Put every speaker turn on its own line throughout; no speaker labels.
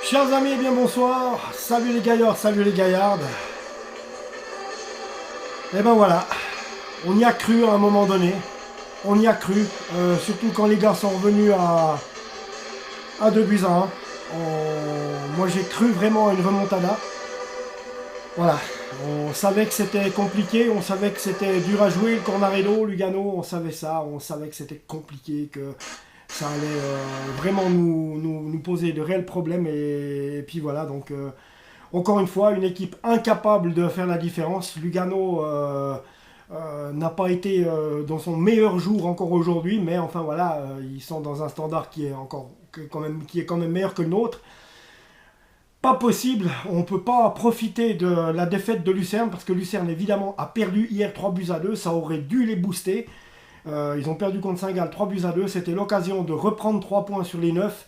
Chers amis, bien bonsoir, salut les gaillards, salut les gaillardes. Et ben voilà, on y a cru à un moment donné, on y a cru, surtout quand les gars sont revenus à 2 buts à 1. Moi j'ai cru vraiment à une remontada. Voilà, on savait que c'était compliqué, on savait que c'était dur à jouer, le Cornaredo, Lugano, on savait ça, on savait que c'était compliqué, que ça allait vraiment nous poser de réels problèmes. Et puis voilà, donc encore une fois, une équipe incapable de faire la différence. Lugano n'a pas été dans son meilleur jour encore aujourd'hui, mais enfin voilà, ils sont dans un standard qui est quand même meilleur que le nôtre. Pas possible, on ne peut pas profiter de la défaite de Lucerne, parce que Lucerne évidemment a perdu hier 3 buts à 2, ça aurait dû les booster. Ils ont perdu contre Saint-Gall 3 buts à 2, c'était l'occasion de reprendre 3 points sur les 9.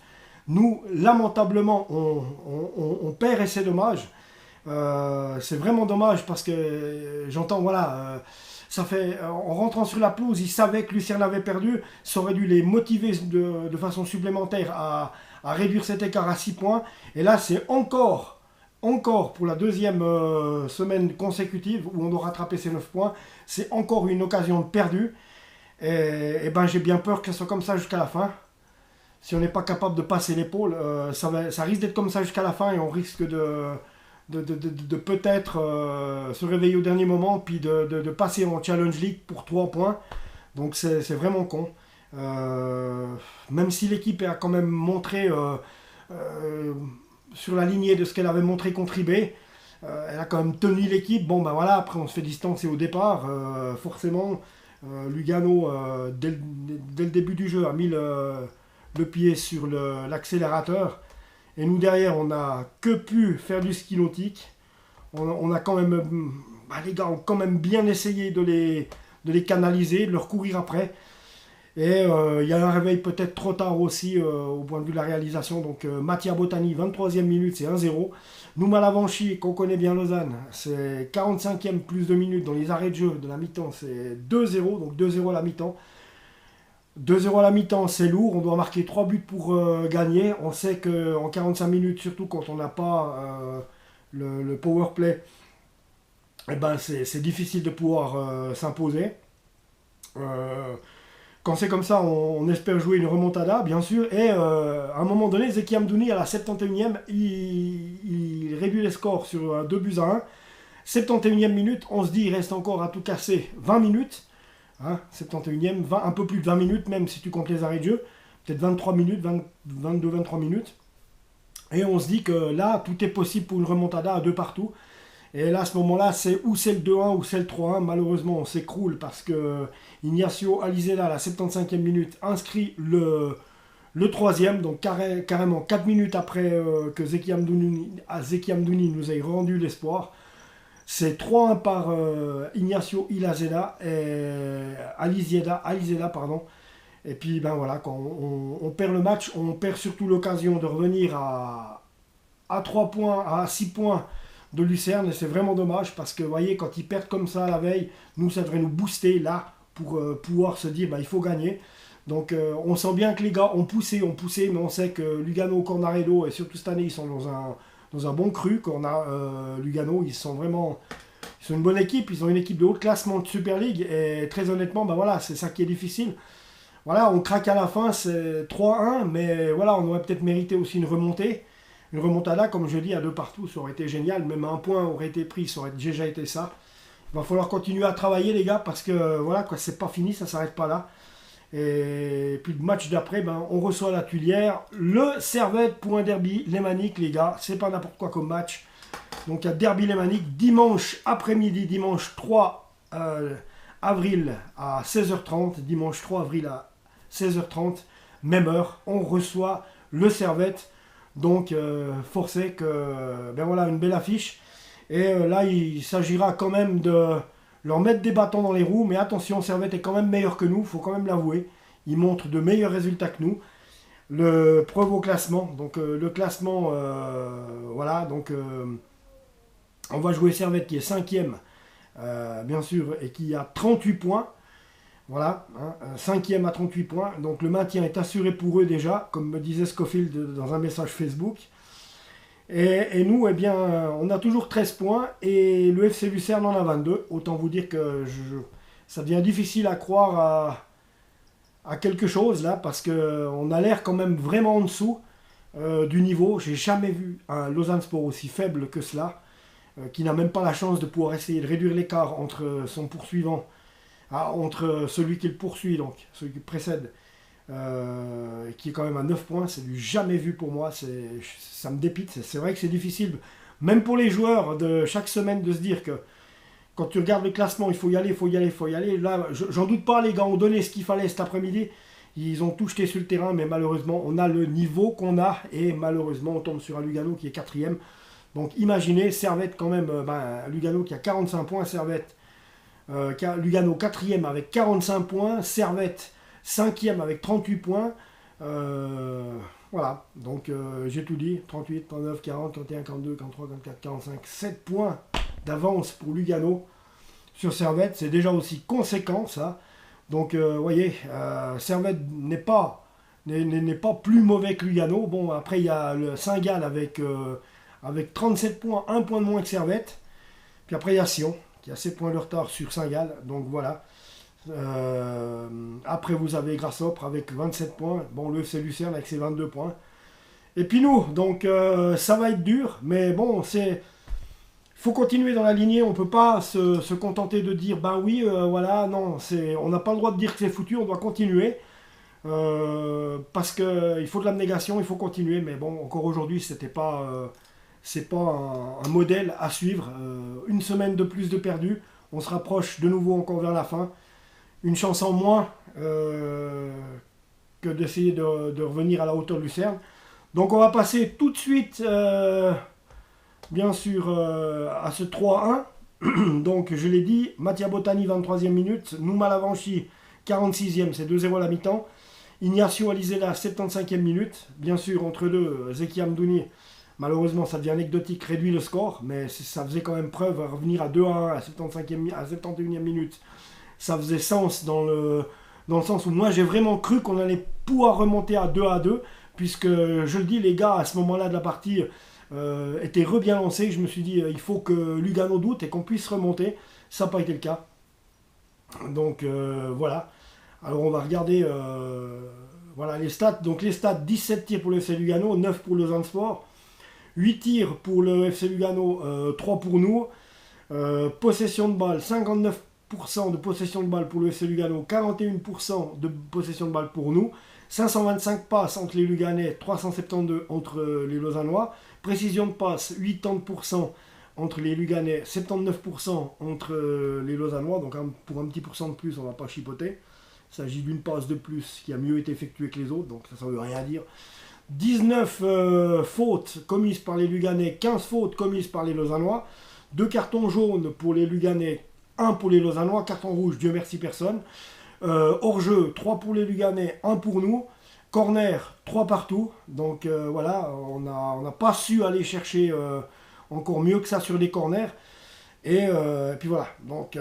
Nous, lamentablement, on perd et c'est dommage. C'est vraiment dommage parce que j'entends, voilà, ça fait, en rentrant sur la pelouse, ils savaient que Lucerne avait perdu, ça aurait dû les motiver de façon supplémentaire à réduire cet écart à 6 points. Et là, c'est encore pour la deuxième semaine consécutive où on doit rattraper ces 9 points, c'est encore une occasion perdue. Et ben j'ai bien peur que ce soit comme ça jusqu'à la fin. Si on n'est pas capable de passer l'épaule, ça risque d'être comme ça jusqu'à la fin et on risque de peut-être se réveiller au dernier moment puis de passer en Challenge League pour 3 points. Donc c'est vraiment con. Même si l'équipe a quand même montré sur la lignée de ce qu'elle avait montré contre IB, elle a quand même tenu l'équipe. Bon ben voilà, après on se fait distancer au départ, forcément. Lugano, dès le début du jeu, a mis le pied sur l'accélérateur. Et nous, derrière, on n'a que pu faire du ski nautique. On a quand même... les gars ont quand même bien essayé de les canaliser, de leur courir après. Et il y a un réveil peut-être trop tard aussi au point de vue de la réalisation. Donc Mattia Botani, 23e minute, c'est 1-0. Nouma Lavanchi, qu'on connaît bien Lausanne, c'est 45e plus de minutes dans les arrêts de jeu de la mi-temps, c'est 2-0, donc 2-0 à la mi-temps. 2-0 à la mi-temps, c'est lourd, on doit marquer 3 buts pour gagner. On sait qu'en 45 minutes, surtout quand on n'a pas le power play, eh ben c'est difficile de pouvoir s'imposer. Quand c'est comme ça, on espère jouer une remontada, bien sûr. Et à un moment donné, Zeki Amdouni, à la 71e, il réduit les scores sur 2 buts à 1. 71e minute, on se dit il reste encore à tout casser 20 minutes. Hein, 71e, un peu plus de 20 minutes, même si tu comptes les arrêts de jeu. Peut-être 23 minutes, 22-23 minutes. Et on se dit que là, tout est possible pour une remontada à 2 partout. Et là, à ce moment-là, c'est le 2-1 ou c'est le 3-1. Malheureusement, on s'écroule parce que Ignacio Alizela, à la 75e minute, inscrit le 3e. Donc carrément 4 minutes après que Zeki Amdouni nous ait rendu l'espoir. C'est 3-1 par Ignacio Alizela, pardon. Et puis, ben voilà, quand on perd le match, on perd surtout l'occasion de revenir à 3 points, à 6 points de Lucerne, et c'est vraiment dommage parce que vous voyez, quand ils perdent comme ça la veille, nous ça devrait nous booster là pour pouvoir se dire il faut gagner. Donc on sent bien que les gars ont poussé, mais on sait que Lugano, Cornaredo et surtout cette année ils sont dans un bon cru. Lugano, ils sont une bonne équipe, ils ont une équipe de haut classement de Super League et très honnêtement voilà, c'est ça qui est difficile. Voilà, on craque à la fin, c'est 3-1, mais voilà, on aurait peut-être mérité aussi une remontée. Une remontada, comme je dis, à 2 partout, ça aurait été génial. Même un point aurait été pris, ça aurait déjà été ça. Il va falloir continuer à travailler, les gars, parce que voilà, quoi, c'est pas fini, ça s'arrête pas là. Et puis le match d'après, on reçoit la Tuilière. Le Servette pour un derby lémanique, les gars. C'est pas n'importe quoi comme match. Donc il y a derby lémanique dimanche après-midi, dimanche 3 avril à 16h30. Dimanche 3 avril à 16h30, même heure. On reçoit le Servette. Donc, forcé que, voilà, une belle affiche. Et là, il s'agira quand même de leur mettre des bâtons dans les roues. Mais attention, Servette est quand même meilleur que nous, il faut quand même l'avouer. Ils montrent de meilleurs résultats que nous. Preuve au classement. Donc, le classement, voilà. Donc, on va jouer Servette qui est 5e, bien sûr, et qui a 38 points. Voilà, 5e à 38 points. Donc le maintien est assuré pour eux déjà, comme me disait Scofield dans un message Facebook. Et nous, eh bien, on a toujours 13 points et le FC Lucerne en a 22. Autant vous dire que ça devient difficile à croire à quelque chose là, parce qu'on a l'air quand même vraiment en dessous du niveau. J'ai jamais vu un Lausanne Sport aussi faible que cela, qui n'a même pas la chance de pouvoir essayer de réduire l'écart entre son poursuivant, entre celui qui le poursuit, donc celui qui précède, qui est quand même à 9 points. C'est du jamais vu pour moi. Ça me dépite. C'est vrai que c'est difficile, même pour les joueurs de chaque semaine, de se dire que quand tu regardes le classement, il faut y aller, il faut y aller, il faut y aller. Là, j'en doute pas, les gars ont donné ce qu'il fallait cet après-midi. Ils ont tout jeté sur le terrain, mais malheureusement, on a le niveau qu'on a. Et malheureusement, on tombe sur un Lugano qui est 4e. Donc imaginez, Servette quand même, Lugano qui a 45 points, Servette, Lugano 4e avec 45 points, Servette 5e avec 38 points. Voilà, donc j'ai tout dit, 38, 39, 40, 41, 42, 43, 44, 45, 7 points d'avance pour Lugano sur Servette, c'est déjà aussi conséquent ça. Donc vous voyez, Servette n'est pas plus mauvais que Lugano. Bon, après il y a le Saint-Gall avec 37 points, 1 point de moins que Servette. Puis après il y a Sion qui a 7 points de retard sur Saint-Gall. Donc voilà. Après vous avez Grasshopper avec 27 points. Bon, le FC Lucerne avec ses 22 points. Et puis nous, donc ça va être dur. Mais bon, faut continuer dans la lignée. On ne peut pas se contenter de dire ben oui, voilà, non, on n'a pas le droit de dire que c'est foutu, on doit continuer. Parce qu'il faut de l'abnégation, il faut continuer. Mais bon, encore aujourd'hui, c'est pas un modèle à suivre. Une semaine de plus de perdu, on se rapproche de nouveau encore vers la fin. Une chance en moins que d'essayer de revenir à la hauteur de Lucerne. Donc on va passer tout de suite, bien sûr, à ce 3-1. Donc je l'ai dit, Mattia Botani 23e minute, Nouma Lavanchi 46e, c'est 2-0 à la mi-temps. Ignacio Alizela 75e minute, bien sûr entre deux, Zeki Amdouni. Malheureusement, ça devient anecdotique, réduit le score, mais ça faisait quand même preuve à revenir à 2-1 à 71e minute. Ça faisait sens dans le sens où moi j'ai vraiment cru qu'on allait pouvoir remonter à 2-2, puisque je le dis, les gars, à ce moment-là de la partie étaient bien lancés. Je me suis dit, il faut que Lugano doute et qu'on puisse remonter. Ça n'a pas été le cas. Donc voilà. Alors on va regarder voilà, les stats. Donc les stats, 17 tirs pour le FC Lugano, 9 pour Lausanne Sport. 8 tirs pour le FC Lugano, 3 pour nous. Possession de balle, 59% de possession de balle pour le FC Lugano, 41% de possession de balle pour nous. 525 passes entre les Luganais, 372 entre les Lausannois. Précision de passe, 80% entre les Luganais, 79% entre les Lausannois. Donc pour un petit pourcent de plus, on ne va pas chipoter. Il s'agit d'une passe de plus qui a mieux été effectuée que les autres, donc ça ne veut rien dire. 19 fautes commises par les Luganais, 15 fautes commises par les Lausannois. 2 cartons jaunes pour les Luganais, 1 pour les Lausannois. Carton rouge, Dieu merci personne. Hors-jeu, 3 pour les Luganais, 1 pour nous. Corner, 3 partout. Donc voilà, on n'a pas su aller chercher encore mieux que ça sur les corners. Et puis voilà, donc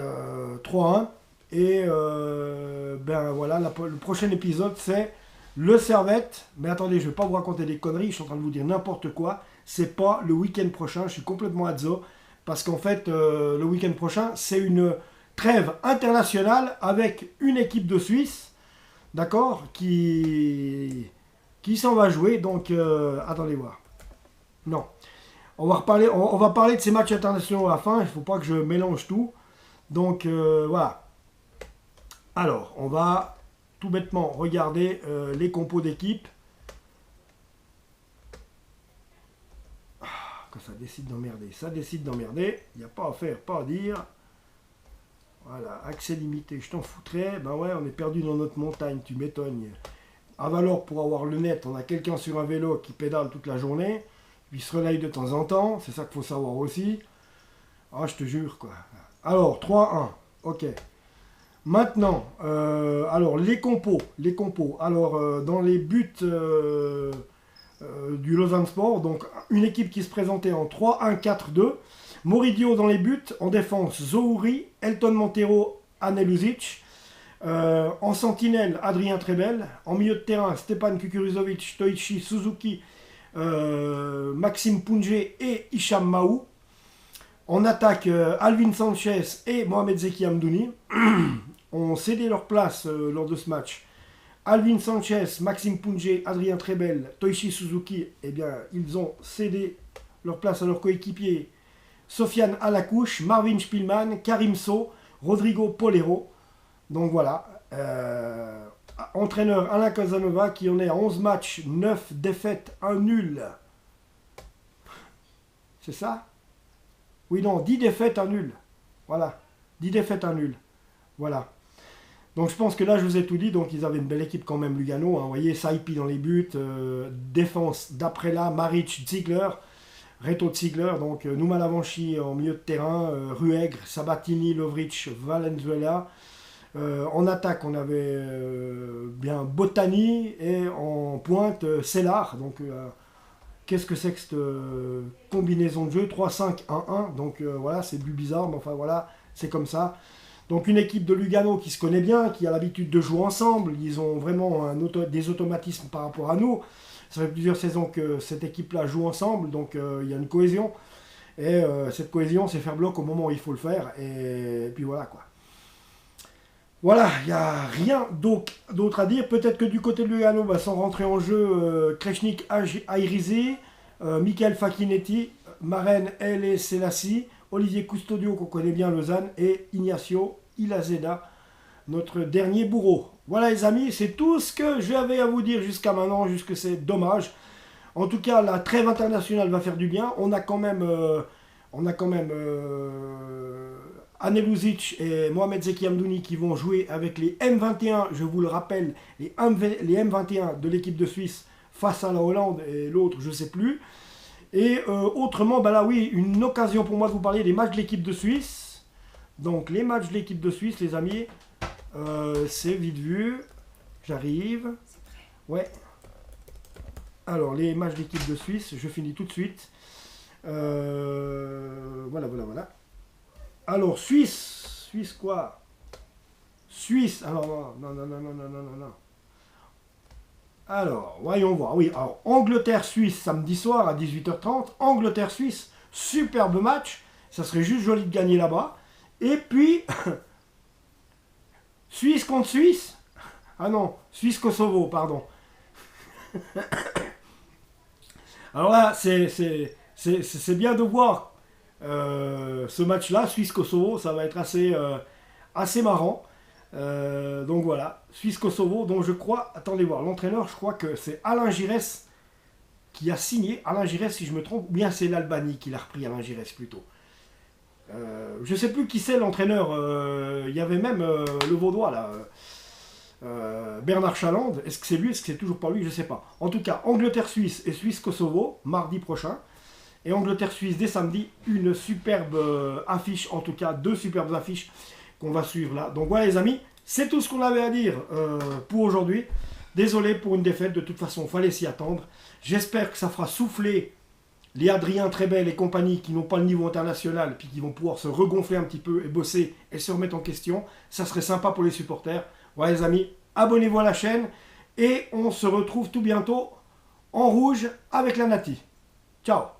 3-1. Et ben voilà, le prochain épisode c'est le Servette. Mais attendez, je ne vais pas vous raconter des conneries, je suis en train de vous dire n'importe quoi. C'est pas le week-end prochain, je suis complètement adzo. Parce qu'en fait, le week-end prochain, c'est une trêve internationale avec une équipe de Suisse, d'accord, qui s'en va jouer. Donc, attendez voir. Non. On va parler de ces matchs internationaux à la fin. Il ne faut pas que je mélange tout. Donc, voilà. Alors, on va tout bêtement regarder les compos d'équipe. Quand ça décide d'emmerder, il n'y a pas à faire, pas à dire. Voilà, accès limité, je t'en foutrais. Ben ouais, on est perdu dans notre montagne, tu m'étonnes. À Valor, pour avoir le net, on a quelqu'un sur un vélo qui pédale toute la journée, puis il se relaye de temps en temps, c'est ça qu'il faut savoir aussi. Ah, je te jure, quoi. Alors, 3-1, ok. Maintenant, alors, les compos. Alors, dans les buts du Lausanne Sport, donc une équipe qui se présentait en 3-1-4-2. Moridio dans les buts, en défense Zouri, Elton Montero, Aneluzic. En sentinelle, Adrien Trebel. En milieu de terrain, Stepan Kukuruzovic, Toichi Suzuki, Maxime Poungé et Hicham Mahou. En attaque, Alvin Sanchez et Mohamed Zeki Amdouni ont cédé leur place lors de ce match. Alvin Sanchez, Maxime Poungé, Adrien Trebel, Toichi Suzuki, eh bien, ils ont cédé leur place à leurs coéquipiers Sofiane Alakouche, Marvin Spielmann, Karim So, Rodrigo Polero. Donc voilà. Entraîneur Alain Casanova qui en est à 11 matchs, 9 défaites, 1 nul. C'est ça? Oui, non, 10 défaites, 1 nul. Voilà. 10 défaites, 1 nul. Voilà. Donc je pense que là, je vous ai tout dit. Donc ils avaient une belle équipe quand même, Lugano. Hein. Vous voyez, Saipi dans les buts. Défense d'après là, Maric, Ziegler. Reto Ziegler. Donc Nouma Lavanchi en milieu de terrain. Ruegre, Sabatini, Lovric, Valenzuela. En attaque, on avait bien Botani. Et en pointe, Cellar. Donc qu'est-ce que c'est que cette combinaison de jeu 3-5-1-1. Donc voilà, c'est plus bizarre. Mais enfin voilà, c'est comme ça. Donc une équipe de Lugano qui se connaît bien, qui a l'habitude de jouer ensemble. Ils ont vraiment des automatismes par rapport à nous. Ça fait plusieurs saisons que cette équipe-là joue ensemble, donc il y a une cohésion. Et cette cohésion, c'est faire bloc au moment où il faut le faire. Et puis voilà quoi. Voilà, il n'y a rien d'autre à dire. Peut-être que du côté de Lugano, sans rentrer en jeu, Kreshnik Ayrizi, Michael Facchinetti, Maren L. Selassie, Olivier Custodio, qu'on connaît bien, Lausanne, et Ignacio Ilazeda, notre dernier bourreau. Voilà les amis, c'est tout ce que j'avais à vous dire jusqu'à maintenant, jusque c'est dommage. En tout cas, la trêve internationale va faire du bien. On a quand même Ane Luzic et Mohamed Zeki Amdouni qui vont jouer avec les M21, je vous le rappelle, les M21 de l'équipe de Suisse face à la Hollande et l'autre, je ne sais plus. Et autrement, là oui, une occasion pour moi de vous parler des matchs de l'équipe de Suisse. Donc les matchs de l'équipe de Suisse, les amis, c'est vite vu. J'arrive. Ouais. Alors les matchs de l'équipe de Suisse, je finis tout de suite. Voilà. Alors Suisse quoi? Suisse, alors non. Alors, voyons voir. Oui, alors Angleterre-Suisse samedi soir à 18h30. Angleterre-Suisse, superbe match. Ça serait juste joli de gagner là-bas. Et puis, Suisse contre Suisse. Ah non, Suisse-Kosovo, pardon. Alors là, c'est bien de voir ce match-là, Suisse-Kosovo. Ça va être assez marrant. Donc voilà, Suisse-Kosovo, dont je crois, attendez voir, l'entraîneur, je crois que c'est Alain Giresse qui a signé, Alain Giresse si je me trompe, ou bien c'est l'Albanie qui l'a repris, Alain Giresse plutôt. Je sais plus qui c'est l'entraîneur, il y avait même le Vaudois là, Bernard Chalande, est-ce que c'est lui, est-ce que c'est toujours pas lui, je sais pas. En tout cas, Angleterre-Suisse et Suisse-Kosovo, mardi prochain, et Angleterre-Suisse dès samedi, une superbe affiche, en tout cas 2 superbes affiches qu'on va suivre là. Donc voilà les amis, c'est tout ce qu'on avait à dire pour aujourd'hui. Désolé pour une défaite, de toute façon, il fallait s'y attendre. J'espère que ça fera souffler les Adrien Trebel et compagnie qui n'ont pas le niveau international, puis qui vont pouvoir se regonfler un petit peu et bosser et se remettre en question. Ça serait sympa pour les supporters. Voilà les amis, abonnez-vous à la chaîne et on se retrouve tout bientôt en rouge avec la Nati. Ciao.